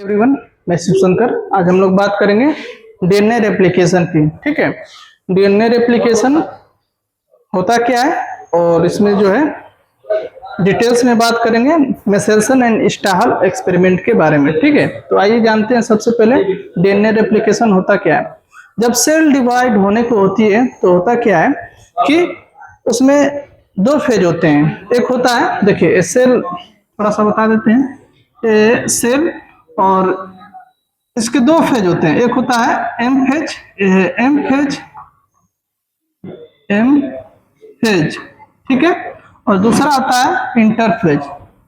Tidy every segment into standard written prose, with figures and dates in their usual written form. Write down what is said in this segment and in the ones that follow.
Everyone, मैं शिव शंकर। आज हम लोग बात करेंगे डीएनए रेप्लिकेशन की। ठीक है, डीएनए रेप्लिकेशन होता क्या है और इसमें जो है डिटेल्स में बात करेंगे मेसेल्सन एंड स्टाहल एक्सपेरिमेंट के बारे में। ठीक है, तो आइए जानते हैं सबसे पहले डीएनए रेप्लिकेशन होता क्या है। जब सेल डिवाइड होने को होती है तो होता क्या है कि उसमें दो फेज होते हैं। एक होता है, देखिए सेल थोड़ा सा बता देते हैं, सेल और इसके दो फेज होते हैं। एक होता है एम फेज, ठीक है, और दूसरा आता है इंटरफेज।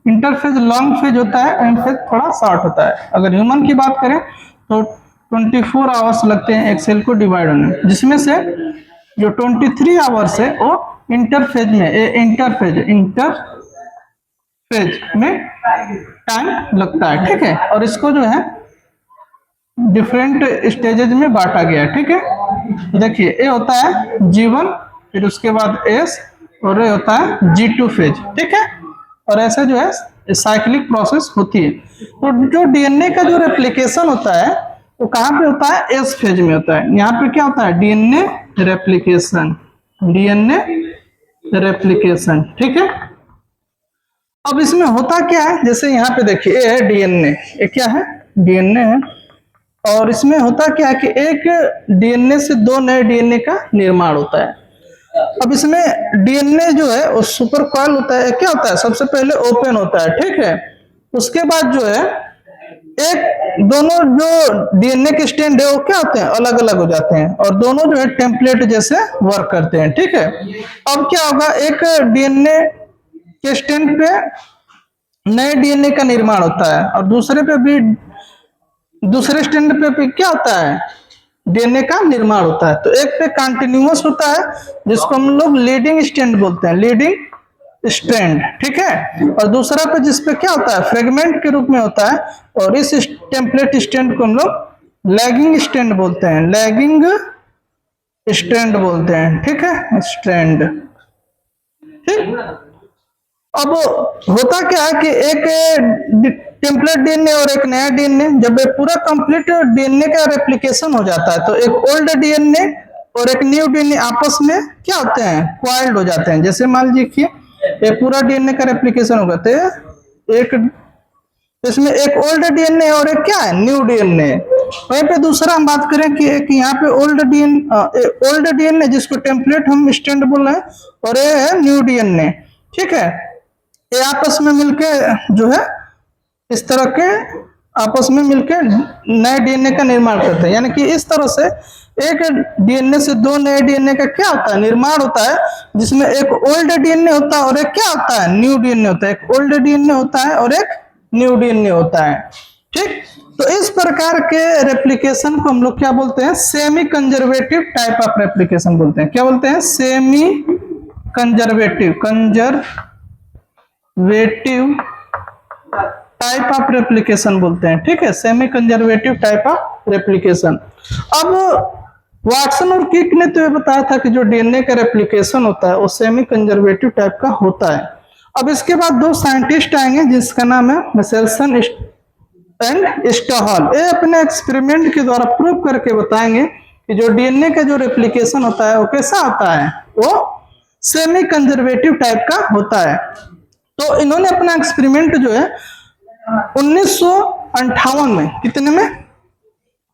इंटरफेज लॉन्ग फेज होता है, एम फेज थोड़ा शॉर्ट होता है। अगर ह्यूमन की बात करें तो 24 आवर्स लगते हैं एक सेल को डिवाइड होने में, जिसमें से जो 23 आवर्स है वो इंटरफेज में टाइम लगता है। ठीक है, और इसको जो है डिफरेंट स्टेजेस में बांटा गया है। ठीक है, देखिए ये होता है G1, फिर उसके बाद S, और ये होता है G2 फेज। ठीक है, और ऐसा जो है साइक्लिक प्रोसेस होती है। तो जो डीएनए का जो रेप्लिकेशन होता है वो कहाँ पे होता है? एस फेज में होता है। यहाँ पे क्या होता है? DNA replication. ठीक है, अब इसमें होता क्या है, जैसे यहाँ पे देखिए ये है डीएनए, ये क्या है? डीएनए है। और इसमें होता क्या है कि एक डीएनए से दो नए डीएनए का निर्माण होता है। अब इसमें डीएनए जो है वो सुपर कॉइल होता है। क्या होता है? सबसे पहले ओपन होता है। ठीक है, उसके बाद जो है एक दोनों जो डीएनए के स्ट्रैंड है वो क्या होते हैं? अलग अलग हो जाते हैं और दोनों जो है टेम्पलेट जैसे वर्क करते हैं। ठीक है, अब क्या होगा, एक डीएनए के स्ट्रैंड पे नए डीएनए का निर्माण होता है और दूसरे स्ट्रैंड पे भी क्या होता है? डीएनए का निर्माण होता है। तो एक पे कंटिन्यूअस होता है जिसको हम लोग लीडिंग स्ट्रैंड बोलते हैं, लीडिंग स्ट्रैंड। ठीक है, और दूसरा पे जिसपे क्या होता है? फ्रेगमेंट के रूप में होता है, और इस टेम्पलेट स्ट्रैंड को हम लोग लैगिंग स्ट्रैंड बोलते हैं। ठीक है, स्ट्रैंड। ठीक, अब होता क्या है कि एक टेम्पलेट डीएनए और एक नया डीएनए, जब ये पूरा कंप्लीट डीएनए का रेप्लिकेशन हो जाता है तो एक ओल्ड डीएनए और एक न्यू डीएनए आपस में क्या होते हैं? क्वाइल्ड हो जाते हैं। जैसे मान लीजिए ये पूरा डीएनए का रेप्लिकेशन हो गया तो एक इसमें एक ओल्ड डीएनए और एक क्या है? New DNA. वहीं पे दूसरा हम बात करें कि एक यहाँ पे ओल्ड डीएनए जिसको टेम्पलेट हम स्ट्रैंड बोल रहे हैं, और ये है न्यू डीएनए। ठीक है, ये आपस में मिलके जो है इस तरह के आपस में मिलकर नए डीएनए का निर्माण करते हैं। यानी कि इस तरह से एक डीएनए से दो नए डीएनए का क्या होता है? निर्माण होता है, जिसमें एक ओल्ड डीएनए होता है और एक क्या होता है? न्यू डीएनए होता है। एक ओल्ड डीएनए होता है और एक न्यू डीएनए होता है। ठीक, तो इस प्रकार के रेप्लिकेशन को हम लोग क्या बोलते हैं? Semi conservative type of replication बोलते हैं। क्या बोलते हैं? Semi conservative type of replication बोलते हैं। ठीक है, semi conservative type of replication. अब वाटसन और किक ने तो ये बताया था कि जो डीएनए का रेप्लिकेशन होता है वो सेमी कंजर्वेटिव टाइप का होता है। अब इसके बाद दो साइंटिस्ट आएंगे जिसका नाम है मेसेल्सन एंड स्टाहल। ये अपने एक्सपेरिमेंट के द्वारा प्रूव करके बताएंगे कि जो डीएनए का जो रेप्लिकेशन होता है वो कैसा होता है? वो सेमी कंजर्वेटिव टाइप का होता है। तो इन्होंने अपना एक्सपेरिमेंट जो है 1958 में, कितने में?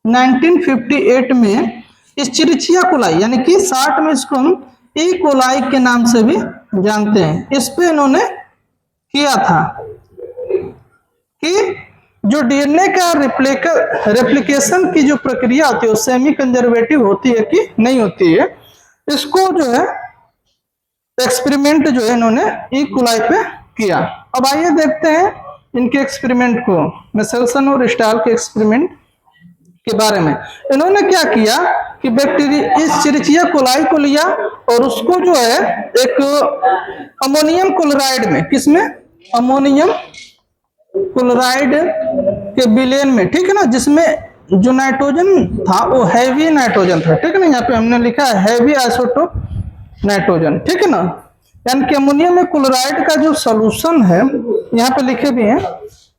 1958 में इस्चरिचिया कोलाई, यानी कि 60 में इसको हम ई कोलाई के नाम से भी जानते हैं, इस पे इन्होंने किया था कि जो डीएनए का रेप्लिकेशन की जो प्रक्रिया होती है वो सेमी कंजर्वेटिव होती है कि नहीं होती है। इसको जो है एक्सपेरिमेंट जो है इन्होंने ई कोलाई पे किया। अब आइए देखते हैं इनके एक्सपेरिमेंट को, मेसेल्सन और स्टाहल के एक्सपेरिमेंट के बारे में। इन्होंने क्या किया कि बैक्टीरिया इस्चरिचिया कोलाई को लिया और उसको जो है एक अमोनियम क्लोराइड में, किसमें? अमोनियम क्लोराइड के विलेन में। ठीक है ना, जिसमें जो नाइट्रोजन था वो हैवी नाइट्रोजन था। ठीक है ना, यहाँ पे हमने लिखा है हैवी आइसोटोप नाइट्रोजन। ठीक है ना, यानी कि अमोनियम क्लोराइड का जो सॉल्यूशन है यहाँ पे लिखे भी हैं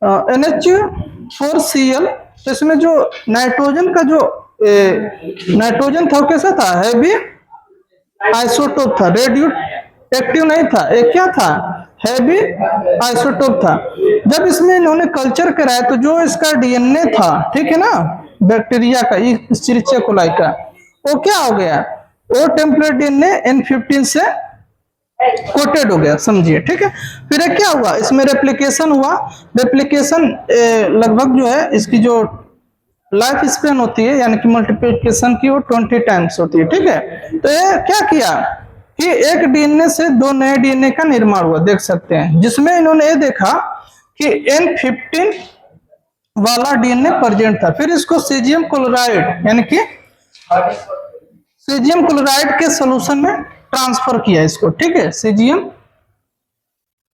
NH4Cl। तो इसमें जो नाइट्रोजन का जो नाइट्रोजन था वो कैसा था, हैवी आइसोटोप था, रेडियो एक्टिव नहीं था, एक क्या था, हैवी आइसोटोप था। जब इसमें इन्होंने कल्चर कराया तो जो इसका डीएनए था, ठीक है ना, बैक्टीरिया का, इस्चेरिचिया कोलाई का, वो क्या हो गया, वो टेम्पलेट डीएनए N15 से कोटेड हो गया, समझिए, ठीक है। फिर ये क्या हुआ, इसमें रेप्लिकेशन हुआ। रेप्लिकेशन लगभग जो है इसकी जो लाइफ स्पेन होती है यानी कि मल्टीप्लिकेशन की, वो 20 टाइम्स होती है, ठीक है। तो ये क्या किया कि एक डीएनए से दो नए डीएनए का निर्माण हुआ, देख सकते हैं, जिसमें इन्होंने ये देखा कि N15 वाला डीएनए प्रेजेंट था। फिर इसको सीजियम क्लोराइड यानी कि सीजियम क्लोराइड के सोल्यूशन में ट्रांसफर किया इसको, ठीक है, सीजियम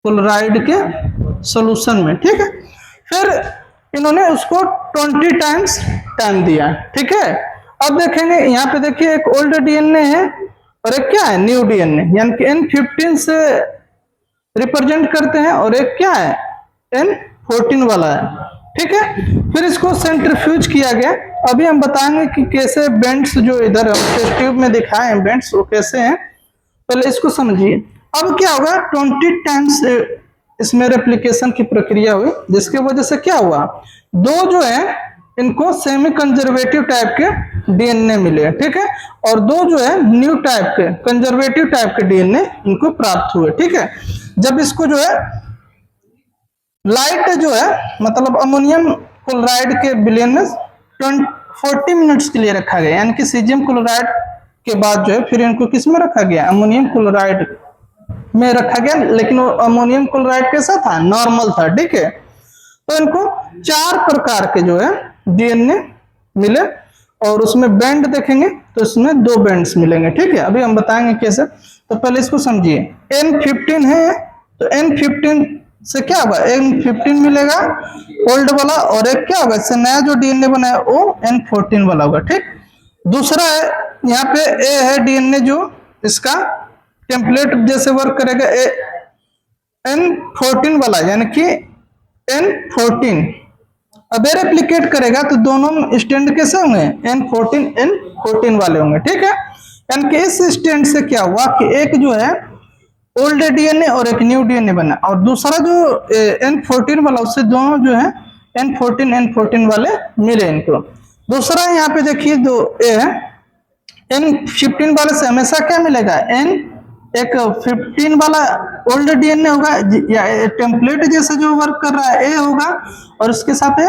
क्लोराइड के सोल्यूशन में, ठीक है। फिर इन्होंने उसको 20 टाइम्स टाइम दिया, ठीक है। अब देखेंगे यहाँ पे, देखिए एक ओल्ड डीएनए है और एक क्या है, न्यू डीएनए, यानी कि N15 से रिप्रेजेंट करते हैं, और एक क्या है, N14 वाला है, ठीक है। फिर इसको सेंट्रीफ्यूज किया गया। अभी हम बताएंगे कि कैसे बेंड्स जो इधर टेस्ट ट्यूब में दिखाए हैं बेंड्स, वो कैसे हैं, पहले इसको समझिए। अब क्या होगा, 20 टाइम्स इसमें रेप्लिकेशन की प्रक्रिया हुई, जिसके वजह से क्या हुआ, दो जो है इनको सेमी कंजर्वेटिव टाइप के डीएनए मिले, ठीक है, और दो जो है न्यू टाइप के कंजर्वेटिव टाइप के डीएनए इनको प्राप्त हुए, ठीक है। जब इसको जो है लाइट जो है मतलब अमोनियम क्लोराइड के विलयन में 40 मिनट्स के लिए रखा गया, यानी कि सीजियम क्लोराइड के बाद जो है फिर इनको किस में रखा गया, अमोनियम क्लोराइड में रखा गया, लेकिन वो अमोनियम क्लोराइड कैसा था, नॉर्मल था, ठीक है। तो इनको 4 प्रकार के जो है डीएनए मिले, और उसमें बैंड देखेंगे तो इसमें 2 बैंड्स मिलेंगे, ठीक है। अभी हम बताएंगे कैसे। तो पहले इसको समझिए, N15 है तो N15 से क्या होगा, N15 मिलेगा ओल्ड वाला, और एक क्या होगा, इससे नया जो डीएनए बना है वो N14 वाला होगा, ठीक। दूसरा है यहाँ पे ए है डीएनए, जो इसका टेम्पलेट जैसे वर्क करेगा, N14 वाला, यानी कि N14 अब रेप्लिकेट करेगा तो दोनों स्टैंड कैसे होंगे, N14 N14 वाले होंगे, ठीक है। यानी कि इस स्टैंड से क्या हुआ कि एक जो है ओल्ड डीएनए और एक न्यू डीएनए बना, और दूसरा जो N14 वाला, उससे दोनों जो है N14 वाले मिले इनको। दूसरा यहाँ पे देखिए, दो ए है, N15 वाले से हमेशा क्या मिलेगा, एक 15 वाला ओल्ड डीएनए होगा, या टेम्पलेट जैसे जो वर्क कर रहा है ए होगा, और उसके साथ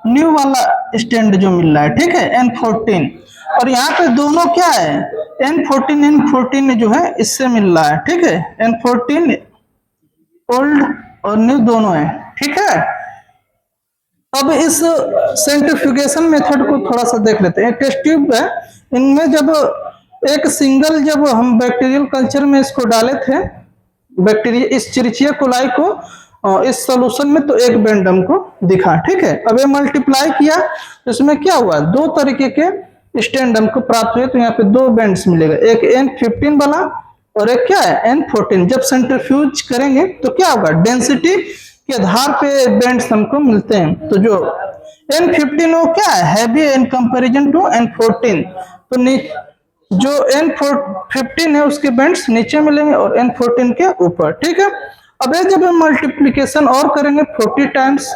न्यू वाला स्टैंड जो मिल रहा है, ठीक है, N14। और यहाँ पे दोनों क्या है, N14 जो है इससे मिल रहा है, ठीक है, N14 ओल्ड और न्यू दोनों है, ठीक है। अब इस सेंट्रीफ्यूगेशन मेथड को थोड़ा सा देख लेते हैं। टेस्ट ट्यूब है, इनमें जब एक सिंगल, जब हम बैक्टीरियल कल्चर में इसको डाले थे, बैक्टीरिया इस्चेरिचिया कोलाई को इस सोल्यूशन में, तो एक बैंड हमको दिखा, ठीक है। अब ये मल्टीप्लाई किया तो इसमें क्या हुआ, 2 तरीके के स्टैंड हमको प्राप्त हुए, तो यहाँ पे 2 बैंड्स मिलेगा, एक N15 वाला और एक क्या है, N14। जब सेंट्रीफ्यूज करेंगे तो क्या होगा, डेंसिटी के आधार पे बैंड्स हमको मिलते हैं। तो जो N15 वो क्या है, heavy in comparison to N14, तो जो N15 है उसके बैंड्स नीचे मिलेंगे और N14 के ऊपर, ठीक है। अब ये जब हम मल्टीप्लिकेशन और करेंगे 40 टाइम्स,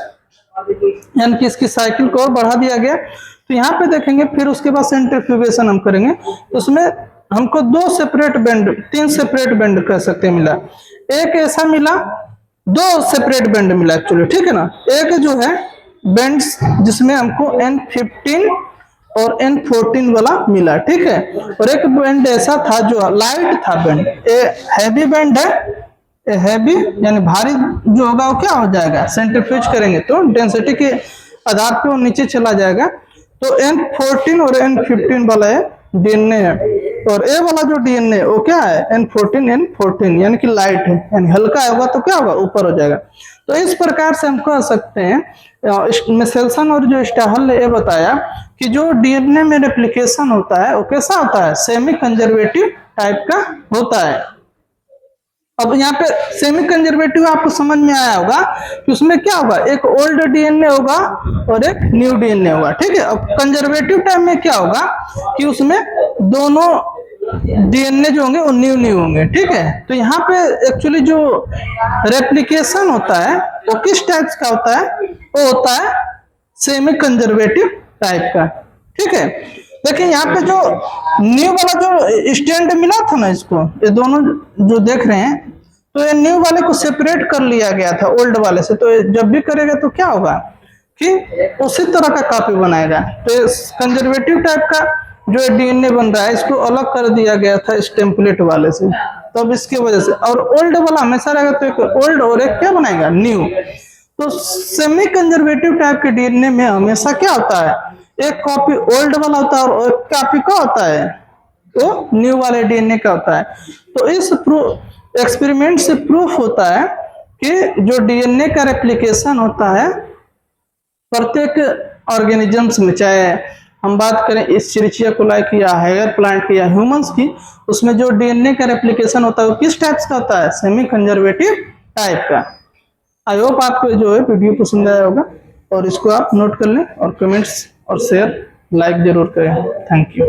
यानी कि इसकी साइकिल को और बढ़ा दिया गया, तो यहाँ पे देखेंगे, फिर उसके बाद सेंट्रीफ्यूगेशन हम करेंगे, तो उसमें हमको 2 सेपरेट बैंड, 3 सेपरेट बैंड कह सकते हैं मिला, एक ऐसा मिला, 2 सेपरेट बैंड मिला एक्चुअली, ठीक है ना। एक जो है बैंड्स जिसमें हमको N15 और N14 वाला मिला, ठीक है, और एक बैंड ऐसा था जो लाइट था बैंड, हैवी बैंड है, हैवी यानी भारी जो होगा वो क्या हो जाएगा, सेंट्रीफ्यूज करेंगे तो डेंसिटी के आधार पे वो नीचे चला जाएगा। तो N14 और N15 वाला है डीएनए है, और ए वाला जो डीएनए वो क्या है, N14 यानी कि लाइट है, यानी हल्का होगा तो क्या होगा, ऊपर हो जाएगा। तो इस प्रकार से हम कह सकते हैं, मिशेल्सन और जो स्टाहल ने ये बताया कि जो डीएनए में रेप्लिकेशन होता है वो कैसा होता है, सेमी कंजर्वेटिव टाइप का होता है। अब यहाँ पे सेमी कंजर्वेटिव आपको समझ में आया होगा कि उसमें क्या होगा, एक ओल्ड डीएनए होगा और एक न्यू डीएनए होगा, ठीक है। अब कंजर्वेटिव टाइप में क्या होगा कि उसमें दोनों डीएनए जो होंगे वो न्यू होंगे, ठीक है। तो यहाँ पे एक्चुअली जो रेप्लिकेशन होता है वो किस टाइप का होता है, वो होता है सेमी कंजर्वेटिव टाइप का, ठीक है। देखिए यहाँ पे जो न्यू वाला जो स्टैंड मिला था ना, इसको ये दोनों जो देख रहे हैं, तो ये न्यू वाले को सेपरेट कर लिया गया था ओल्ड वाले से। तो जब भी करेगा तो क्या होगा कि उसी तरह का कॉपी बनाएगा। तो कंजर्वेटिव टाइप का जो डीएनए बन रहा है इसको अलग कर दिया गया था इस टेम्पलेट वाले से, तब तो इसकी वजह से। और ओल्ड वाला हमेशा रहेगा, तो एक ओल्ड और एक क्या बनाएगा, न्यू। तो सेमी कंजर्वेटिव टाइप के डीएनए में हमेशा क्या होता है, एक कॉपी ओल्ड वाला होता है और एक कॉपी का होता है वो न्यू वाले डीएनए का होता है। तो इस एक्सपेरिमेंट से प्रूफ होता है कि जो डीएनए का रेप्लिकेशन होता है प्रत्येक ऑर्गेनिजम्स में, चाहे हम बात करें इस्चरिचिया कोलाई की या हायर प्लांट की या ह्यूमंस की, उसमें जो डीएनए का रेप्लिकेशन होता है वो किस टाइप का होता है, सेमी कंजर्वेटिव टाइप का। आई होप आपको जो है वीडियो पसंद आया होगा और इसको आप नोट कर लें और कमेंट्स और शेयर लाइक जरूर करें। Thank you.